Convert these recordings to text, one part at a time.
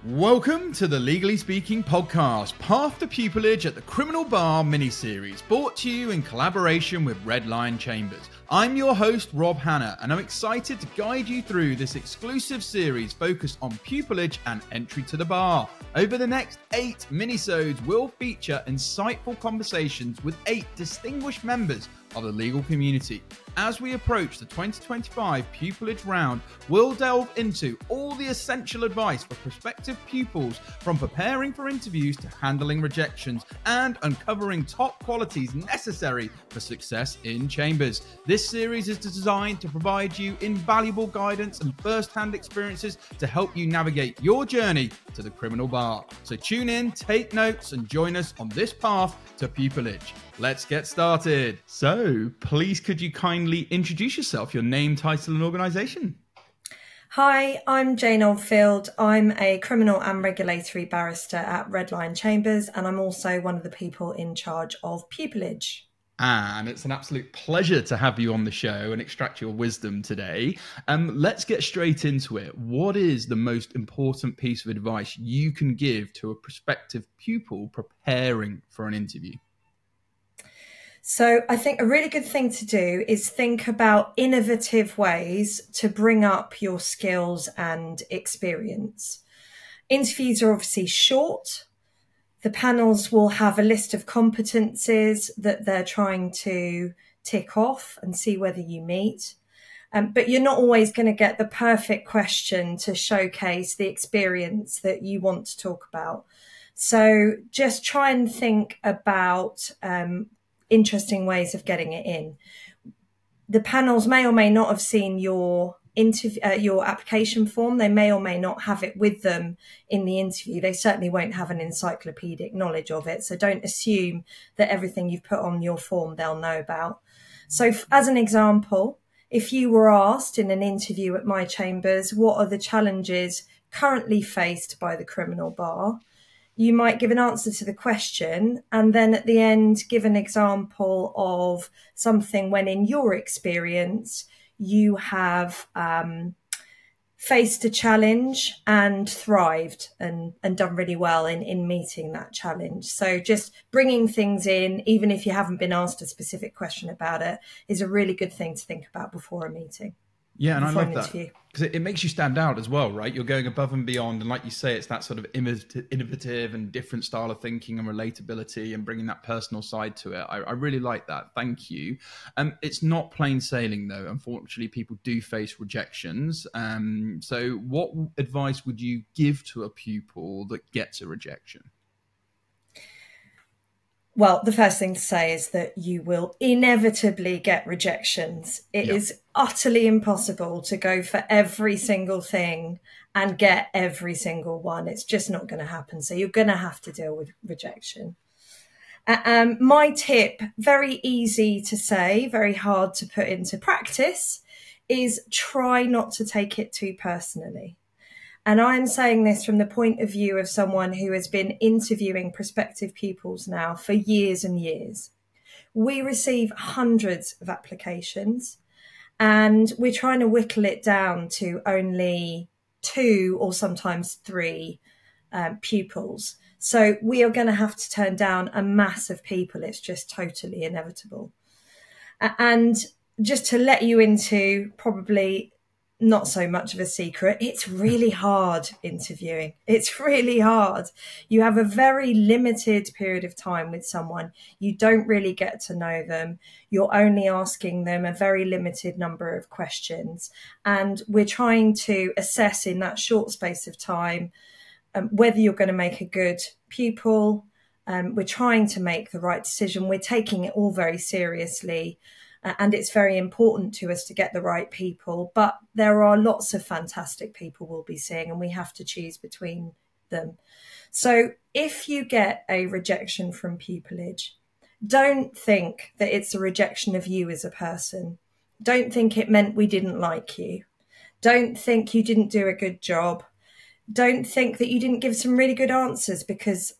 Welcome to the Legally Speaking podcast, Path to Pupillage at the Criminal Bar mini-series, brought to you in collaboration with Red Lion Chambers. I'm your host, Rob Hanna, and I'm excited to guide you through this exclusive series focused on pupillage and entry to the bar. Over the next 8 minisodes, we'll feature insightful conversations with 8 distinguished members of the legal community. As we approach the 2025 pupillage round, we'll delve into all the essential advice for prospective pupils, from preparing for interviews to handling rejections and uncovering top qualities necessary for success in chambers. This series is designed to provide you invaluable guidance and first-hand experiences to help you navigate your journey to the criminal bar. So tune in, take notes, and join us on this path to pupillage. Let's get started. So, please could you kindly introduce yourself, your name, title, and organisation? Hi, I'm Jane Oldfield. I'm a criminal and regulatory barrister at Red Lion Chambers, and I'm also one of the people in charge of pupillage. And it's an absolute pleasure to have you on the show and extract your wisdom today. Let's get straight into it. What is the most important piece of advice you can give to a prospective pupil preparing for an interview? So I think a really good thing to do is think about innovative ways to bring up your skills and experience. Interviews are obviously short. The panels will have a list of competencies that they're trying to tick off and see whether you meet. But you're not always going to get the perfect question to showcase the experience that you want to talk about. So just try and think about interesting ways of getting it in. The panels may or may not have seen your application form. They may or may not have it with them in the interview. They certainly won't have an encyclopedic knowledge of it. So don't assume that everything you've put on your form they'll know about. So as an example, if you were asked in an interview at my chambers, what are the challenges currently faced by the criminal bar? You might give an answer to the question and then at the end give an example of something when in your experience you have faced a challenge and thrived and done really well in meeting that challenge. So just bringing things in, even if you haven't been asked a specific question about it, is a really good thing to think about before a meeting. Yeah, and I love that because it makes you stand out as well, right? You're going above and beyond. And like you say, it's that sort of innovative and different style of thinking and relatability and bringing that personal side to it. I really like that. Thank you. It's not plain sailing, though. Unfortunately, people do face rejections. So what advice would you give to a pupil that gets a rejection? Well, the first thing to say is that you will inevitably get rejections. It is utterly impossible to go for every single thing and get every single one. It's just not going to happen. So you're going to have to deal with rejection. My tip, very easy to say, very hard to put into practice, is try not to take it too personally. And I'm saying this from the point of view of someone who has been interviewing prospective pupils now for years and years. We receive hundreds of applications and we're trying to whittle it down to only 2 or sometimes 3 pupils. So we are going to have to turn down a mass of people. It's just totally inevitable. And just to let you into probably not so much of a secret, it's really hard interviewing. It's really hard. You have a very limited period of time with someone. You don't really get to know them. You're only asking them a very limited number of questions. And we're trying to assess in that short space of time whether you're going to make a good pupil. We're trying to make the right decision. We're taking it all very seriously. And it's very important to us to get the right people. But there are lots of fantastic people we'll be seeing, and we have to choose between them. So if you get a rejection from pupillage, don't think that it's a rejection of you as a person. Don't think it meant we didn't like you. Don't think you didn't do a good job. Don't think that you didn't give some really good answers, because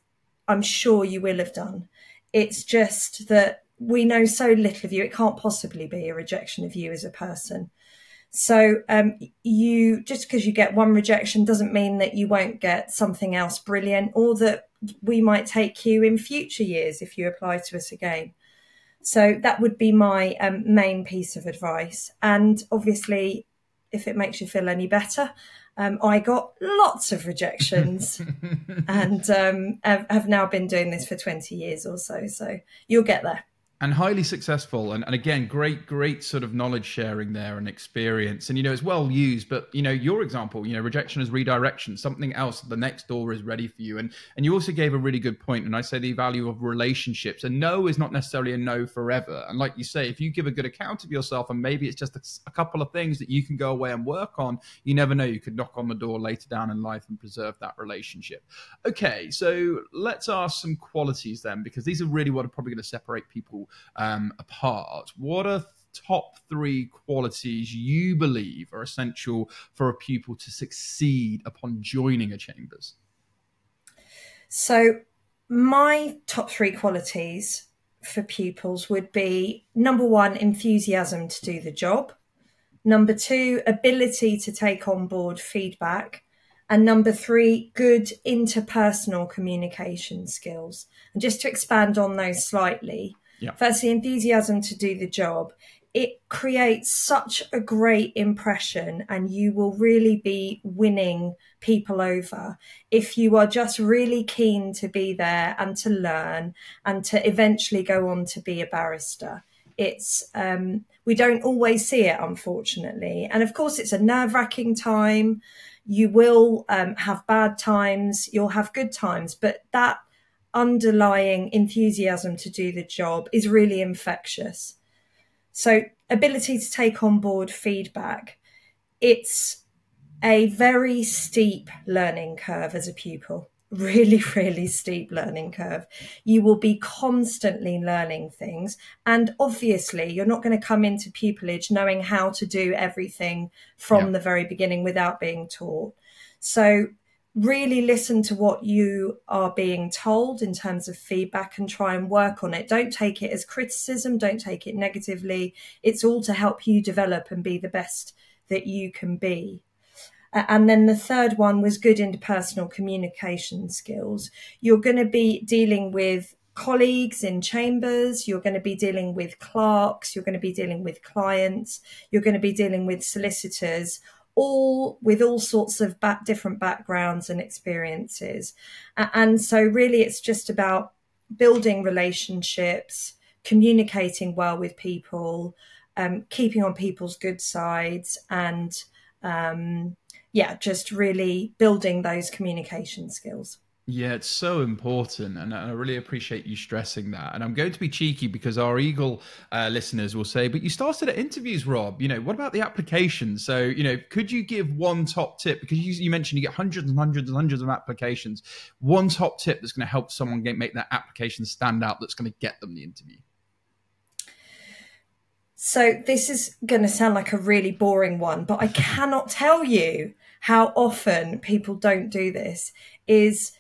I'm sure you will have done. It's just that we know so little of you. It can't possibly be a rejection of you as a person. So you just because you get one rejection doesn't mean that you won't get something else brilliant, or that we might take you in future years if you apply to us again. So that would be my main piece of advice. And obviously, if it makes you feel any better, I got lots of rejections and have now been doing this for 20 years or so. So you'll get there. And highly successful. And again, great sort of knowledge sharing there and experience. And, it's well used, but, your example, rejection is redirection, something else, the next door is ready for you. And you also gave a really good point. And I say the value of relationships. A no is not necessarily a no forever. And like you say, if you give a good account of yourself and maybe it's just a couple of things that you can go away and work on, you never know, you could knock on the door later down in life and preserve that relationship. Okay, so let's ask some qualities then, because these are really what are probably going to separate people apart. What are top 3 qualities you believe are essential for a pupil to succeed upon joining a Chambers? So my top 3 qualities for pupils would be: number 1, enthusiasm to do the job; number 2, ability to take on board feedback; and number 3, good interpersonal communication skills. And just to expand on those slightly, firstly, enthusiasm to do the job. It creates such a great impression, and you will really be winning people over if you are just really keen to be there and to learn and to eventually go on to be a barrister. It's we don't always see it, unfortunately. And of course, it's a nerve-wracking time. You will have bad times, you'll have good times, but that underlying enthusiasm to do the job is really infectious. So ability to take on board feedback. It's a very steep learning curve as a pupil, really steep learning curve. You will be constantly learning things. And obviously, you're not going to come into pupillage knowing how to do everything from the very beginning without being taught. So really listen to what you are being told in terms of feedback and try and work on it. Don't take it as criticism. Don't take it negatively. It's all to help you develop and be the best that you can be. And then the third one was good interpersonal communication skills. You're going to be dealing with colleagues in chambers. You're going to be dealing with clerks. You're going to be dealing with clients. You're going to be dealing with solicitors, all with all sorts of different backgrounds and experiences. And so really it's just about building relationships, communicating well with people, keeping on people's good sides, and just really building those communication skills. Yeah, it's so important, and I really appreciate you stressing that. And I'm going to be cheeky because our Eagle listeners will say, but you started at interviews, Rob. What about the applications? So, could you give one top tip? Because you mentioned you get hundreds and hundreds and hundreds of applications. One top tip that's going to help someone make that application stand out, that's going to get them the interview. So this is going to sound like a really boring one, but I cannot tell you how often people don't do this, is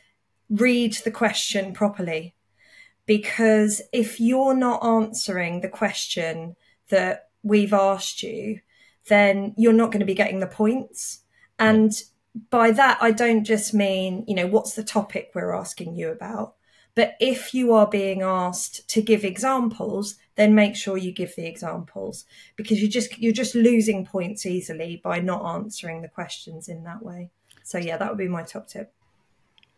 read the question properly. Because if you're not answering the question that we've asked you, then you're not going to be getting the points. And by that, I don't just mean, what's the topic we're asking you about? But if you are being asked to give examples, then make sure you give the examples, because you're just losing points easily by not answering the questions in that way. So that would be my top tip.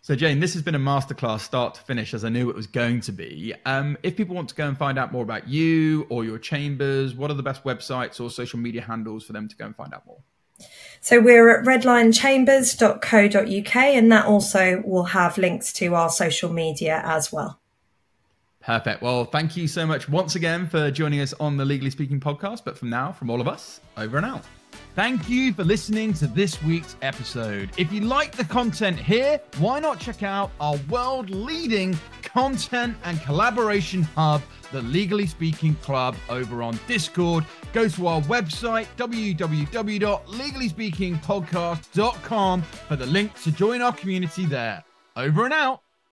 So Jane, this has been a masterclass start to finish, as I knew it was going to be. If people want to go and find out more about you or your chambers, what are the best websites or social media handles for them to go and find out more? So we're at redlinechambers.co.uk, and that also will have links to our social media as well. Perfect. Well, thank you so much once again for joining us on the Legally Speaking podcast. But from all of us, over and out. Thank you for listening to this week's episode. If you like the content here, why not check out our world-leading content and collaboration hub, the Legally Speaking Club, over on Discord. Go to our website, www.legallyspeakingpodcast.com, for the link to join our community there. Over and out.